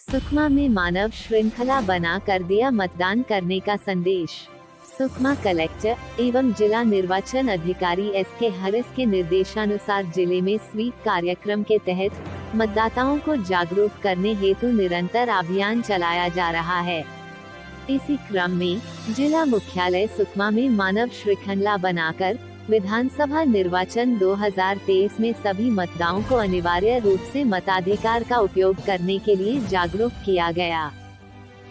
सुकमा में मानव श्रृंखला बना कर दिया मतदान करने का संदेश। सुकमा कलेक्टर एवं जिला निर्वाचन अधिकारी एस.के. हरिस के निर्देशानुसार जिले में स्वीप कार्यक्रम के तहत मतदाताओं को जागरूक करने हेतु निरंतर अभियान चलाया जा रहा है। इसी क्रम में जिला मुख्यालय सुकमा में मानव श्रृंखला बनाकर विधानसभा निर्वाचन 2023 में सभी मतदाताओं को अनिवार्य रूप से मताधिकार का उपयोग करने के लिए जागरूक किया गया।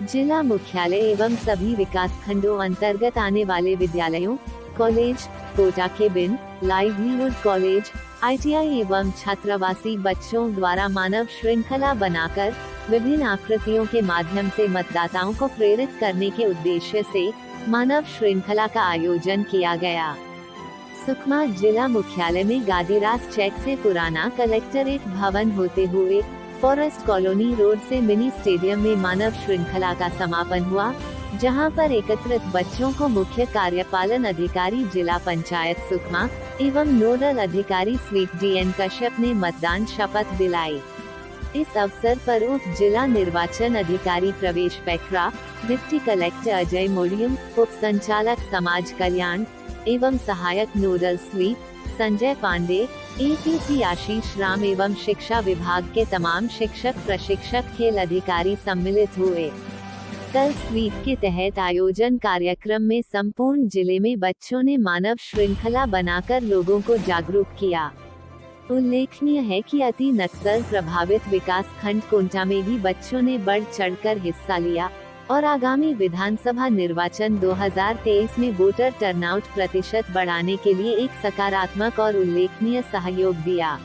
जिला मुख्यालय एवं सभी विकास खंडों अंतर्गत आने वाले विद्यालयों, कॉलेज, कोटा केबिन, लाइवलीहुड कॉलेज, ITI एवं छात्रावासी बच्चों द्वारा मानव श्रृंखला बनाकर विभिन्न आकृतियों के माध्यम से मतदाताओं को प्रेरित करने के उद्देश्य से मानव श्रृंखला का आयोजन किया गया। सुकमा जिला मुख्यालय में गादीरास चेक से पुराना कलेक्टरेट भवन होते हुए फॉरेस्ट कॉलोनी रोड से मिनी स्टेडियम में मानव श्रृंखला का समापन हुआ, जहां पर एकत्रित बच्चों को मुख्य कार्यपालन अधिकारी जिला पंचायत सुकमा एवं नोडल अधिकारी स्वीप DN कश्यप ने मतदान शपथ दिलाई। इस अवसर पर उप जिला निर्वाचन अधिकारी प्रवेश पेखरा, डिप्टी कलेक्टर अजय मोडियम, उप संचालक समाज कल्याण एवं सहायक nodal SVEEP Sanjay Pandey, APC Ashish Ram एवं शिक्षा विभाग के तमाम शिक्षक, प्रशिक्षक, खेल अधिकारी सम्मिलित हुए। कल स्वीप के तहत आयोजन कार्यक्रम में संपूर्ण जिले में बच्चों ने मानव श्रृंखला बनाकर लोगों को जागरूक किया। उल्लेखनीय है कि अति नक्सल प्रभावित विकास खंड कोंटा में भी बच्चों ने बढ़ चढ़कर हिस्सा लिया और आगामी विधानसभा निर्वाचन 2023 में वोटर टर्नआउट प्रतिशत बढ़ाने के लिए एक सकारात्मक और उल्लेखनीय सहयोग दिया।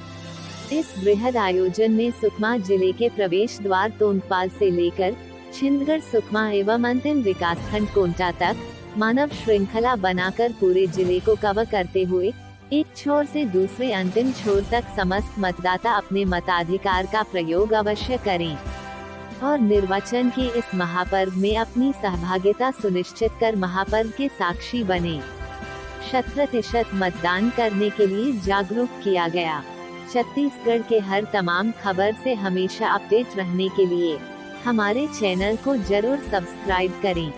इस बृहद आयोजन में सुकमा जिले के प्रवेश द्वार तोंगपाल से लेकर छिंदगढ़ सुकमा एवं अंतिम विकास खंड कोंटा तक मानव श्रृंखला बनाकर पूरे जिले को कवर करते हुए एक छोर से दूसरे अंतिम छोर तक समस्त मतदाता अपने मताधिकार का प्रयोग अवश्य करें और निर्वाचन के इस महापर्व में अपनी सहभागिता सुनिश्चित कर महापर्व के साक्षी बने। 100% मतदान करने के लिए जागरूक किया गया। छत्तीसगढ़ के हर तमाम खबर से हमेशा अपडेट रहने के लिए हमारे चैनल को जरूर सब्सक्राइब करें।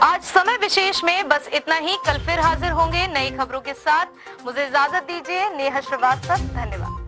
आज समय विशेष में बस इतना ही। कल फिर हाजिर होंगे नई खबरों के साथ। मुझे इजाजत दीजिए। नेहा श्रीवास्तव, धन्यवाद।